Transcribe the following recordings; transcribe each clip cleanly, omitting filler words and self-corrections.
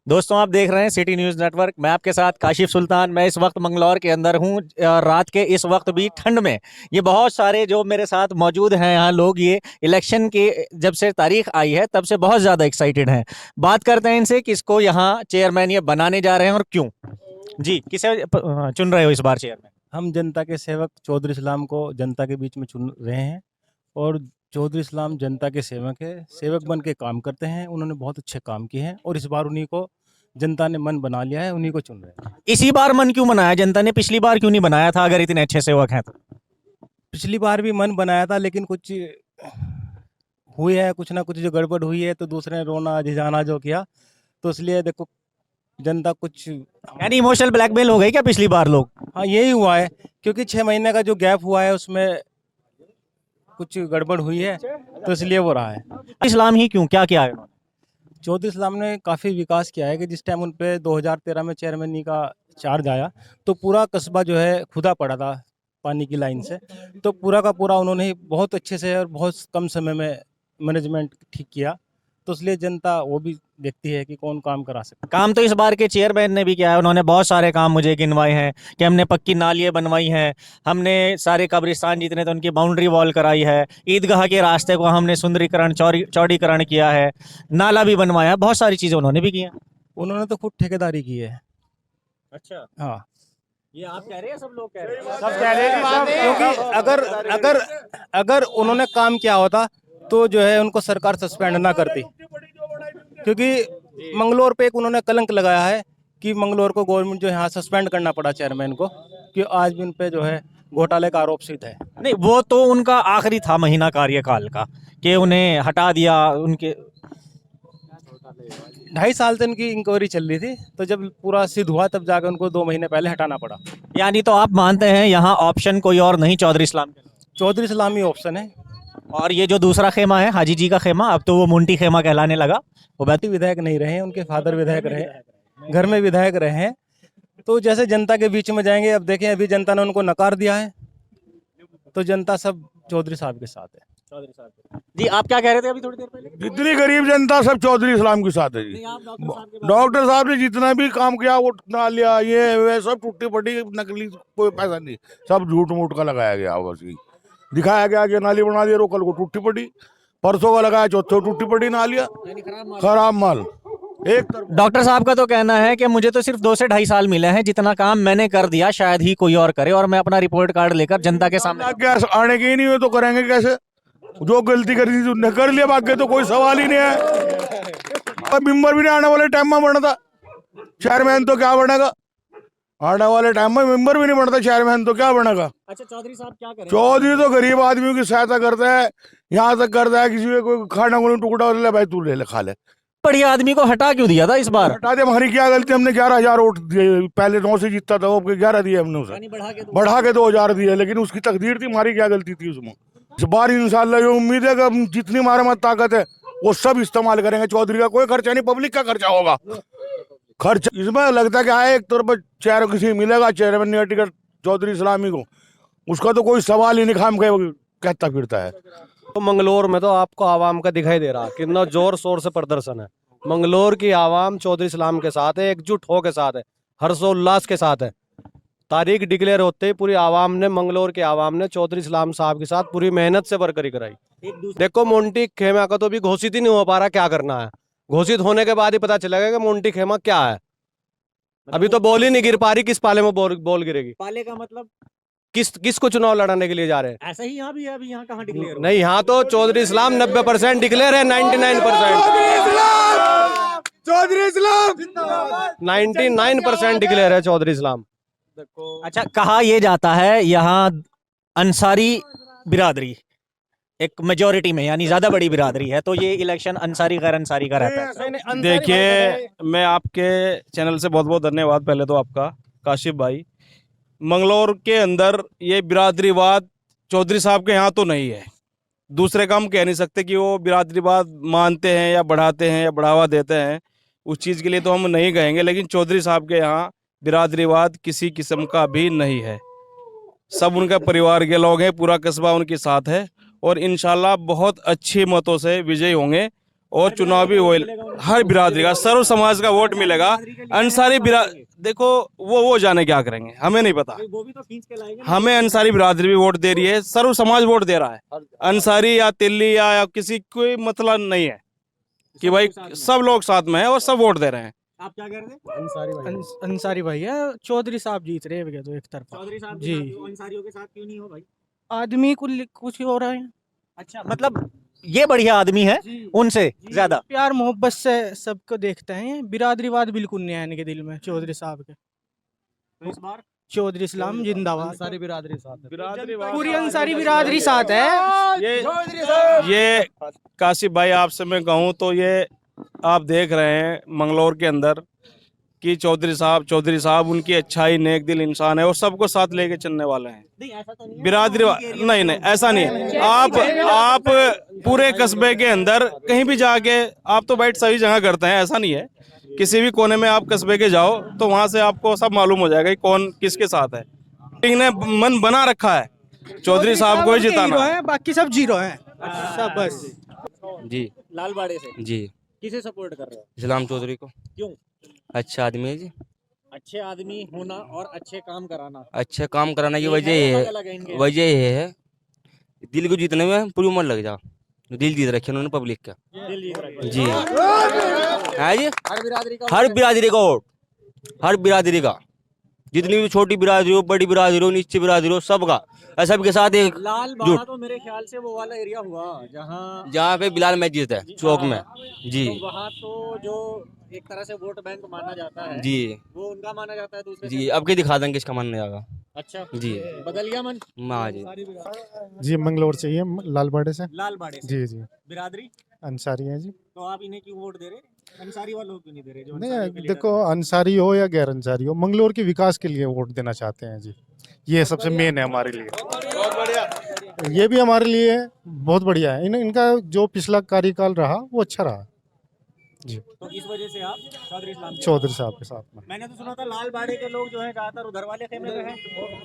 दोस्तों, आप देख रहे हैं सिटी न्यूज़ नेटवर्क। मैं आपके साथ काशिफ सुल्तान। मैं इस वक्त मंगलौर के अंदर हूं। रात के इस वक्त भी ठंड में ये बहुत सारे जो मेरे साथ मौजूद हैं यहाँ लोग, ये इलेक्शन के जब से तारीख आई है तब से बहुत ज़्यादा एक्साइटेड हैं। बात करते हैं इनसे, किसको यहाँ चेयरमैन ये बनाने जा रहे हैं और क्यों। जी, किसे चुन रहे हो इस बार चेयरमैन? हम जनता के सेवक चौधरी इस्लाम को जनता के बीच में चुन रहे हैं और चौधरी इस्लाम जनता के सेवक है, सेवक बन के काम करते हैं। उन्होंने बहुत अच्छे काम किए हैं और इस बार उन्हीं को जनता ने मन बना लिया है, उन्हीं को चुन रहे हैं। इसी बार मन क्यों बनाया जनता ने? पिछली बार क्यों नहीं बनाया था अगर इतने अच्छे सेवक हैं तो? पिछली बार भी मन बनाया था लेकिन कुछ हुई है, कुछ ना कुछ जो गड़बड़ हुई है तो दूसरे ने रोना झिझाना जो किया, तो इसलिए देखो जनता कुछ। यानी इमोशनल ब्लैकमेल हो गई क्या पिछली बार लोग? हाँ, यही हुआ है क्योंकि 6 महीने का जो गैप हुआ है उसमें कुछ गड़बड़ हुई है तो इसलिए वो रहा है। इस्लाम ही क्यों, क्या किया है उन्होंने? चौधरी इस्लाम ने काफ़ी विकास किया है कि जिस टाइम उन पे 2013 में चेयरमैनी का चार्ज आया तो पूरा कस्बा जो है खुदा पड़ा था पानी की लाइन से, तो पूरा का पूरा उन्होंने ही बहुत अच्छे से और बहुत कम समय में मैनेजमेंट ठीक किया, तो इसलिए जनता वो भी देखती है कि कौन काम करा सकता काम तो इस बार के चेयरमैन ने भी किया है। उन्होंने बहुत सारे काम मुझे गिनवाए हैं कि हमने पक्की नालियाँ बनवाई हैं, हमने सारे कब्रिस्तान जितने तो उनकी बाउंड्री वॉल कराई है, ईदगाह के रास्ते को हमने सुंदरीकरण चौड़ीकरण किया है, नाला भी बनवाया है, बहुत सारी चीज़ें उन्होंने भी की हैं। है। उन्होंने तो खुद ठेकेदारी की है। अच्छा, हाँ, ये आप कह रहे हैं, सब लोग कह रहे हैं? सब कह रहे हैं सब, क्योंकि अगर अगर अगर उन्होंने काम किया होता तो जो है उनको सरकार सस्पेंड ना करती, क्योंकि मंगलौर पे एक उन्होंने कलंक लगाया है कि मंगलौर को गवर्नमेंट जो है यहाँ सस्पेंड करना पड़ा चेयरमैन को, कि आज भी उन पे जो है घोटाले का आरोप सिद्ध है। नहीं, वो तो उनका आखिरी था महीना कार्यकाल का कि उन्हें हटा दिया। उनके 2.5 साल से उनकी इंक्वायरी चल रही थी, तो जब पूरा सिद्ध हुआ तब जाकर उनको 2 महीने पहले हटाना पड़ा। यानी तो आप मानते हैं यहाँ ऑप्शन कोई और नहीं चौधरी इस्लाम के अलावा? चौधरी इस्लामी ऑप्शन है। और ये जो दूसरा खेमा है हाजी जी का खेमा, अब तो वो मुंटी खेमा कहलाने लगा। वो बेटी विधायक नहीं रहे, उनके फादर विधायक रहे, घर में विधायक रहे हैं, तो जैसे जनता के बीच में जाएंगे। अब देखें, अभी जनता ने उनको नकार दिया है, तो जनता सब चौधरी साहब के साथ है। चौधरी साहब जी, आप क्या कह रहे थे अभी थोड़ी देर पहले? जितनी गरीब जनता सब चौधरी इस्लाम के साथ है जी। डॉक्टर साहब ने जितना भी काम किया, वो नालिया ये वे सब टूटी पड़ी, नकली, कोई पैसा नहीं, सब झूठ मूठ का लगाया गया। बस ही दिखाया गया कि नाली बना दिया, कल को टूटी पड़ी, परसों का लगाया, चौथे टूटी पड़ी नालिया, खराब माल। एक डॉक्टर साहब का तो कहना है कि मुझे तो सिर्फ 2 से 2.5 साल मिले हैं, जितना काम मैंने कर दिया शायद ही कोई और करे, और मैं अपना रिपोर्ट कार्ड लेकर जनता के सामने। आने के ही नहीं हुए तो करेंगे कैसे? जो गलती करी थी उन्हें कर लिया, बाकी तो कोई सवाल ही नहीं है। मेंबर भी नहीं आने वाले टाइम में बनता, चेयरमैन तो क्या बनेगा? आने वाले टाइम में मेंबर भी नहीं बनता, चेयरमैन तो क्या बनेगा? अच्छा, चौधरी साहब क्या करें? चौधरी तो गरीब आदमियों की सहायता करता है, यहाँ तक करता है किसी को कोई खाना को टुकड़ा ले, भाई तू ले ले, खा ले। बढ़िया आदमी को हटा क्यों दिया था इस बार? हटा दे, हमारी क्या गलती? हमने 11,000 वोट दिए, पहले 9 से जीतता था, वो 11 दिए हमने उसे, बढ़ा के 2,000 दिए, लेकिन उसकी तकदीर थी, हमारी क्या गलती थी उसमें? इस बार इंशाल्लाह ये उम्मीद है कि हम जितनी हमारे में ताकत है वो सब इस्तेमाल करेंगे। चौधरी का कोई खर्चा नहीं, पब्लिक का खर्चा होगा। खर्च इसमें लगता है कि आए एक तरफ चेयर किसी मिलेगा चेयरमैन या टिकट चौधरी इस्लामी को, उसका तो कोई सवाल ही नहीं, खाम कहता फिरता है। तो मंगलौर में तो आपको आवाम का दिखाई दे रहा कितना जोर शोर से प्रदर्शन है। मंगलौर की आवाम चौधरी इस्लाम के साथ है, एकजुट हो के साथ है, हर्षोल्लास के साथ है। तारीख डिक्लेयर होते ही पूरी आवाम ने, मंगलौर की आवाम ने चौधरी इस्लाम साहब के साथ पूरी मेहनत से बरकरी कराई। देखो, मोंटी खेमा का तो अभी घोषित ही नहीं हो पा रहा, क्या करना है? घोषित होने के बाद ही पता चलेगा कि मोंटी खेमा क्या है। अभी तो बॉल ही नहीं गिर पा रही, किस पाले में बॉल गिरेगी? पाले का मतलब किसको चुनाव लड़ाने के लिए जा रहे हैं? ऐसा ही यहाँ भी है, अभी यहाँ कहाँ डिक्लेयर? नहीं, यहाँ तो चौधरी इस्लाम 90% डिक्लेयर है, 99% डिक्लेयर है चौधरी इस्लाम। अच्छा, कहा यह जाता है यहाँ अंसारी बिरादरी एक मेजोरिटी में, यानी ज्यादा बड़ी बिरादरी है, तो ये इलेक्शन अंसारी गैर अंसारी का रहता है। देखिए, मैं आपके चैनल से बहुत बहुत धन्यवाद पहले तो आपका, काशिफ भाई। मंगलौर के अंदर ये बिरादरीवाद चौधरी साहब के यहाँ तो नहीं है। दूसरे का हम कह नहीं सकते कि वो बिरादरीवाद मानते हैं या बढ़ाते हैं या बढ़ावा देते हैं, उस चीज़ के लिए तो हम नहीं कहेंगे, लेकिन चौधरी साहब के यहाँ बिरादरीवाद किसी किस्म का भी नहीं है। सब उनका परिवार के लोग हैं, पूरा कस्बा उनके साथ है, और इंशाल्लाह बहुत अच्छे मतों से विजयी होंगे और चुनावी हर बिरादरी का, सर्व समाज का वोट मिलेगा। अंसारी देखो वो जाने क्या करेंगे, हमें नहीं पता। वो भी तो खींच के लाएंगे। हमें अंसारी बिरादरी भी वोट दे रही है, सर्व समाज वोट दे रहा है। अंसारी या तिल्ली या किसी कोई मतलब नहीं है कि भाई सब लोग साथ में है और सब वोट दे रहे हैं। आप क्या कह रहे थे? अंसारी भाई है, चौधरी साहब जीत रहे हैं तो एक तरफा। चौधरी साहब जी। अंसारियों के साथ क्यों नहीं हो भाई? आदमी कुछ हो रहा है, अच्छा, मतलब ये बढ़िया आदमी है उनसे ज्यादा। प्यार मोहब्बत से सबको देखते हैं, बिरादरीवाद बिल्कुल नहीं है इनके दिल में चौधरी साहब के। तो इस बार चौधरी इस्लाम जिंदाबाद, सारी बिरादरी साथ है। पूरी अंसारी बिरादरी साथ है। ये काशिफ भाई, आपसे मैं कहूँ तो ये आप देख रहे हैं मंगलौर के अंदर कि चौधरी साहब उनकी अच्छाई, नेक दिल इंसान है और सबको साथ लेके चलने वाले हैं। नहीं, ऐसा तो नहीं है। बिरादरी नहीं ऐसा नहीं है। आप पूरे कस्बे के अंदर कहीं भी जाके आप तो बैठ सही जगह करते हैं, ऐसा नहीं है। किसी भी कोने में आप कस्बे के जाओ तो वहां से आपको सब मालूम हो जाएगा कि कौन किसके साथ है। ने मन बना रखा है चौधरी साहब को ही जिताना है, बाकी सब जीरो हैं सब बस। जी लालबाड़े से जी किसे सपोर्ट कर रहे हो? इस्लाम चौधरी को। क्यों? अच्छा आदमी है जी। अच्छे आदमी होना और अच्छे काम कराना, अच्छा काम कराने की ये वजह है, ये अलग-अलग है इनके। है, वजह ये है दिल को जीतने में पूरी उम्र लग जा। दिल जीत रखे उन्होंने पब्लिक का। दिल जीत रखे। जी है जी। हर बिरादरी का हर बिरादरी का वोट, हर बिरादरी का, जितनी भी छोटी बिरादरी हो, बड़ी बिरादरी हो, नीचे बिरादरी हो, सबका सबके साथ एक लालबाड़ा तो मेरे ख्याल से वो वाला एरिया हुआ जहाँ पे बिलाल मस्जिद है चौक में। जी तो वहाँ तो जो एक तरह से वोट बैंक माना जाता है, जी वो उनका माना जाता है दूसरे जी। से। अब के दिखा देंगे इसका मानने जाएगा। अच्छा, जी बदल गया मन। हाँ जी। जी मंगलौर से ही है, लालबाड़े से। लालबाड़े से। जी जी बिरादरी अंसारी है जी। तो आप इन्हें क्यों वोट दे रहे? अंसारी वालों को क्यों नहीं दे रहे? जो अंसारियों के नहीं लीडर देखो, अंसारी हो या गैर अंसारी हो, मंगलौर के विकास के लिए वोट देना चाहते हैं जी। ये सबसे मेन है हमारे लिए। ये भी हमारे लिए बहुत बढ़िया है। इनका जो पिछला कार्यकाल रहा वो अच्छा रहा जी। हैं। तो इस वजह से आप चौधरी इस्लाम के चौधरी साहब के साथ में। मैंने तो सुना था लालबाड़े के लोग जो है ज्यादातर उधर वाले खेमे में हैं।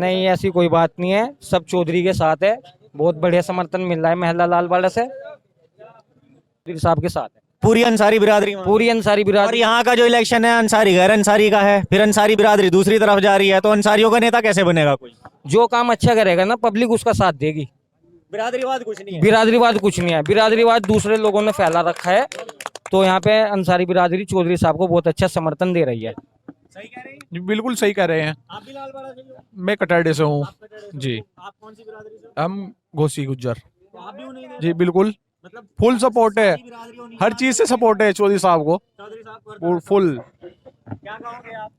नहीं, ऐसी कोई बात नहीं है, सब चौधरी के साथ है। बहुत बढ़िया समर्थन मिल रहा है महला लालबाड़ा से, चौधरी साहब के साथ है पूरी अंसारी बिरादरी वहाँ। पूरी अंसारी और बिरादरी। यहाँ का जो इलेक्शन है अंसारी गैर अंसारी का है, फिर अंसारी बिरादरी दूसरी तरफ जा रही है, तो अंसारियों का नेता कैसे बनेगा कोई? जो काम अच्छा करेगा ना पब्लिक उसका साथ देगी। बिरादरीवाद कुछ नहीं है। बिरादरीवाद कुछ नहीं है, बिरादरीवाद दूसरे लोगों ने फैला रखा है। तो यहाँ पे अंसारी बिरादरी चौधरी साहब को बहुत अच्छा समर्थन दे रही है। सही कह रहे हैं? जी बिल्कुल सही कह रहे हैं। आप भी लालबाड़ा से ही हो? मैं कटारडे से हूँ आप कटरे से हो? जी। आप कौन सी बिरादरी से हो? हम घोसी गुज्जर। तो आप भी उन्हें दे जी बिल्कुल मतलब फुल सपोर्ट है, सारी बिरादरी होनी हर चाहिए। चीज से सपोर्ट है चौधरी साहब को चौधरी साहब को फुल। क्या कहोगे आप?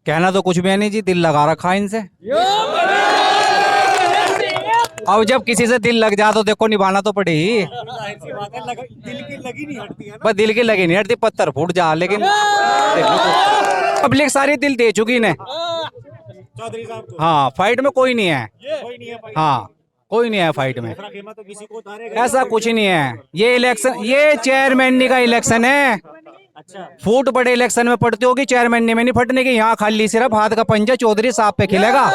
कहना तो कुछ भी है नहीं जी, दिल लगा रखा है इनसे। अब जब किसी से दिल लग जा तो देखो निभाना तो पड़े ही। जाहिर सी बात है, दिल की लगी नहीं हटती है ना। बस दिल की लगी नहीं हटती, पत्थर फूट जा, लेकिन पब्लिक सारी दिल दे चुकी ने। चौधरी साहब को हाँ, फाइट में कोई नहीं है। कोई नहीं है भाई। हाँ, कोई नहीं है फाइट में। दूसरा खेमा तो किसी को उतारेगा। ऐसा कुछ नहीं है। ये इलेक्शन, ये चेयरमैन का इलेक्शन है। अच्छा, फूट बड़े इलेक्शन में पड़ती होगी, चेयरमैन में नहीं फटने की। यहाँ खाली सिर्फ हाथ का पंजा चौधरी साहब पे खिलेगा।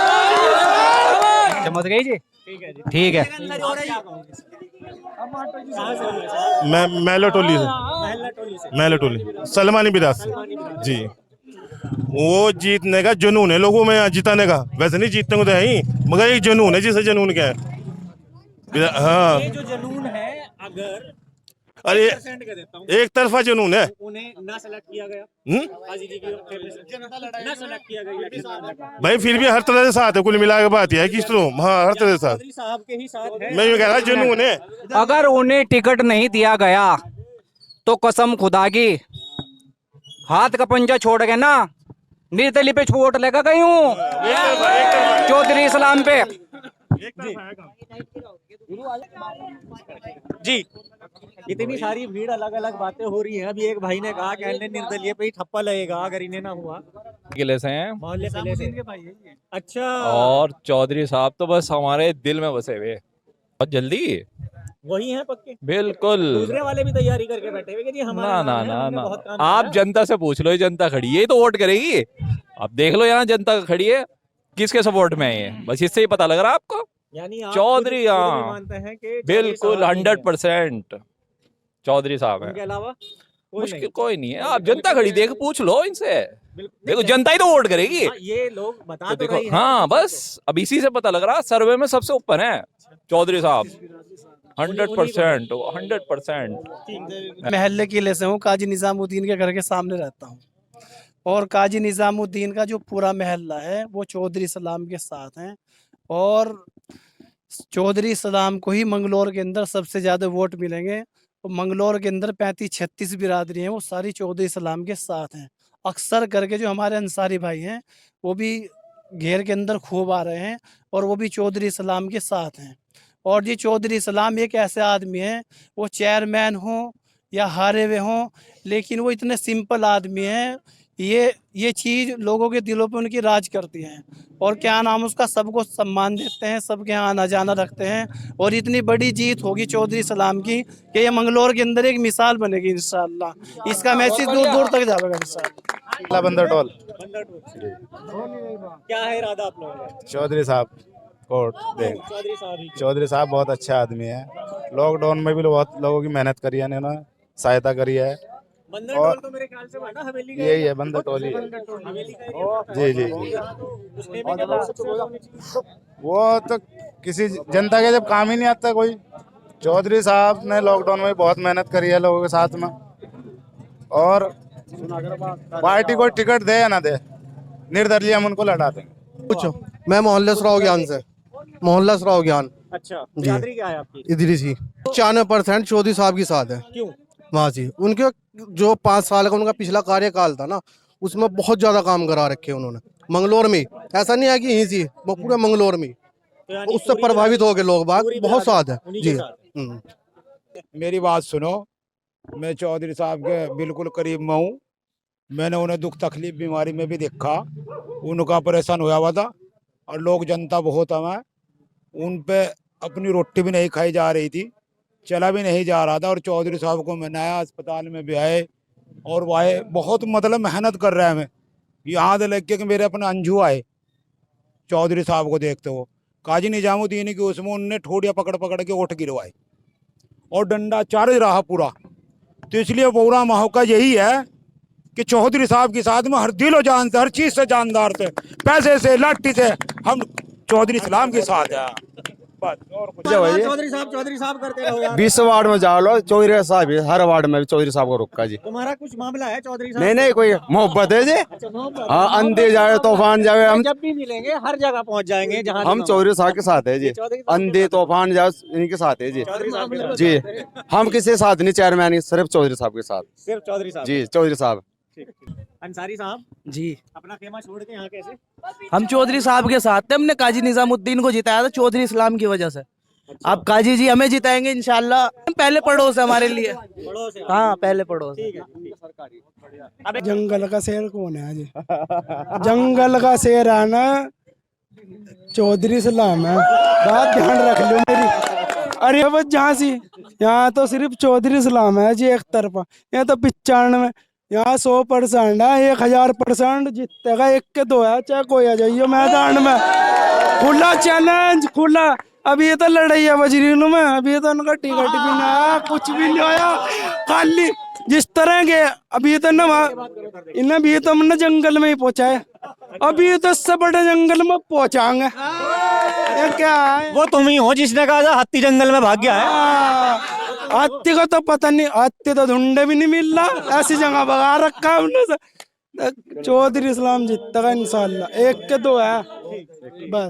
समझ गई जी? ठीक है। मैं मेलाटोली से, महल्ला से। मेलाटोली सलमानी बिराज से जी। वो जीतने का जुनून है लोगों में, जिताने का। वैसे नहीं जीतने को तो है ही, मगर एक जुनून है जिसे जुनून क्या है। हाँ, ये जो जुनून है, अगर अरे 1% का देता हूँ, एक तरफा जुनून है। उन्हें ना सेलेक्ट किया गया, हाजी जी की खेमे से ना सेलेक्ट किया गया इलेक्शन में। भाई फिर भी हर तरह से साथ है, कुल मिला के बात यह है कि हाँ हर तरह से साथ। चौधरी साहब के ही साथ है। मैं ये कह रहा जुनून है। अगर उन्हें टिकट नहीं दिया गया तो कसम खुदा की हाथ का पंजा छोड़ के ना निर्दलीय पे वोट लेगा कहीं हूँ चौधरी इस्लाम पे। जी, इतनी सारी भीड़, अलग अलग बातें हो रही हैं। अभी एक भाई ने कहा कि अन्य निर्दलीय पे ही ठप्पा लगेगा अगर इन्हें ना हुआ। किले से हैं मोहल्ले किले से। अच्छा, और चौधरी साहब तो बस हमारे दिल में बसे हुए। बहुत जल्दी वही है पक्के। बिल्कुल। दूसरे वाले भी तैयारी करके बैठे हुए कि जी हमारा ना ना नाम है, ना हमने ना बहुत काम आप किया। जनता से पूछ लो, ये जनता खड़ी है, ये तो वोट करेगी। आप देख लो यहाँ जनता खड़ी है, किसके सपोर्ट में है ये, बस इससे ही पता लग रहा है आपको। यानी आप चौधरी, खुद भी हाँ। मानते हैं कि बिल्कुल 100%। चौधरी साहब उनके हैं। अलावा कोई मुश्किल नहीं। कोई नहीं है, आप जनता खड़ी देख पूछ लो इनसे, देखो जनता ही तो वोट करेगी। हाँ, ये लोग बता तो तो देखो रही है। हाँ बस अब इसी से पता लग रहा सर्वे में सबसे ऊपर है चौधरी साहब 100%। 100%। महल्ले किले से हूँ, काजी निजामुद्दीन के घर के सामने रहता हूँ और काजी निजामुद्दीन का जो पूरा महल्ला है वो चौधरी सलाम के साथ हैं और चौधरी सलाम को ही मंगलौर के अंदर सबसे ज़्यादा वोट मिलेंगे। और मंगलौर के अंदर 35-36 बिरादरी हैं वो सारी चौधरी सलाम के साथ हैं। अक्सर करके जो हमारे अंसारी भाई हैं वो भी घेर के अंदर खूब आ रहे हैं और वो भी चौधरी सलाम के साथ हैं। और ये चौधरी सलाम एक ऐसे आदमी हैं, वो चेयरमैन हों या हारे हुए हों, लेकिन वो इतने सिंपल आदमी हैं, ये चीज़ लोगों के दिलों पे उनकी राज करती हैं और क्या नाम उसका सबको सम्मान देते हैं, सबके यहाँ आना जाना रखते हैं। और इतनी बड़ी जीत होगी चौधरी सलाम की कि ये मंगलौर के अंदर एक मिसाल बनेगी इंशाअल्लाह। इसका मैसेज दूर दूर तक जाएगा इंशाअल्लाह। बंदर टोल क्या है इरादा आप लोगों का? चौधरी साहब वोट दें। चौधरी साहब ही। चौधरी साहब बहुत अच्छे आदमी है, लॉकडाउन में भी बहुत लोगों की मेहनत करी है, इन्होंने सहायता करी है। बंदर और टोल तो मेरे ख्याल से वो है ना हवेली का। यही है बंदर टोल ही है। हवेली का एरिया। जी जी जी। उसमें भी क्या सबसे ज्यादा होनी चाहिए? वो तो किसी जनता के जब काम ही नहीं आता कोई। चौधरी साहब ने लॉकडाउन में बहुत मेहनत करी है लोगों के साथ में, और पार्टी को टिकट दे या ना दे, निर्दलीय हम उनको लड़ा देंगे। पूछो, मैं मोहल्ला सराव ज्ञान से, मोहल्ला सराव ज्ञान अच्छा, बिरादरी क्या है आपकी? इधर ही 95% चौधरी साहब के साथ है। क्यों? वहाँ जी उनके जो 5 साल का उनका पिछला कार्यकाल था ना, उसमें बहुत ज्यादा काम करा रखे उन्होंने मंगलौर में। ऐसा नहीं है कि यहीं से, वो पूरे मंगलौर में तो यानी उससे पूरी प्रभावित हो गए लोग बाग, पूरी बहुत साथ है उन्हीं के जी। साथ। मेरी बात सुनो, मैं चौधरी साहब के बिल्कुल करीब में हूँ। मैंने उन्हें दुख तकलीफ बीमारी में भी देखा, उनका ऑपरेशन हुआ हुआ था और लोग जनता बहुत हमें उन पे अपनी रोटी भी नहीं खाई जा रही थी, चला भी नहीं जा रहा था। और चौधरी साहब को मैं नया अस्पताल में भी आए और वह बहुत मतलब मेहनत कर रहे हैं। हमें यहाँ से लग के कि मेरे अपने अंजू आए चौधरी साहब को देखते हो, काजी निजामुद्दीन की उसमें उनने ठोड़िया पकड़ पकड़ के ओट गिरवाए और डंडा चार्ज रहा पूरा। तो इसलिए पूरा मौका यही है कि चौधरी साहब के साथ में हर दिलो जान से, हर चीज से जानदार थे, पैसे से, लाठी से, हम चौधरी सलाम के साथ है। बस और कुछ चौधरी साहब करते रहो यार। 20 वार्ड में जा लो चौधरी साहब, हर वार्ड में चौधरी साहब को रुका जी। तुम्हारा कुछ मामला है चौधरी साहब? नहीं कोई मोहब्बत है जी। अच्छा, मोहब्बत। हाँ, अंधे जाए तूफान जाए, हम जब भी मिलेंगे हर जगह पहुंच जाएंगे जहाँ हम चौधरी साहब के साथ है जी। चौधरी साहब अंधे तूफान जाए इनके साथ है जी। चौधरी साहब के साथ। जी हम किसी के साथ नहीं, चेयरमैन सिर्फ चौधरी साहब के साथ सिर्फ चौधरी साहब। जी। चौधरी साहब अंसारी साहब जी अपना खेमा छोड़ के यहाँ कैसे? हम चौधरी साहब के साथ थे, हमने काजी निजामुद्दीन को जिताया था चौधरी इस्लाम की वजह से। अब काजी जी हमें जिताएंगे इंशाल्लाह। पहले पड़ोस है हमारे लिए। पड़ोस है। हाँ पहले पड़ोस। ठीक है। जंगल का शेर कौन है जी? जंगल का शेर है ना चौधरी सलाम है, बात ध्यान रख लो मेरी। अरे बस झांसी, यहाँ तो सिर्फ चौधरी सलाम है जी एक तरफा। यहाँ तो 95, यहाँ 100% है, 1000% जीतेगा। 1 के 2 है, चाहे कोई आ जाइए मैदान में। खुला चैलेंज, खुला। अभी ये तो लड़ाई है वजीरीन में, अभी तो उनका टिकट भी ना आया, कुछ भी नहीं आया, खाली जिस तरह के अभी तो ना इन्हें भी तो हमने जंगल में ही पहुंचाए, अभी तो इससे बड़े जंगल में पहुंचाएंगे। ये क्या है? वो तुम ही हो जिसने कहा था हाथी जंगल में भाग गया है। हाथी का तो पता नहीं, हाथी तो ढूंढे भी नहीं मिल रहा, ऐसी जगह भगा रखा है हमने। चौधरी इस्लाम जीतेगा इंशाल्लाह। 1 के 2 है बस।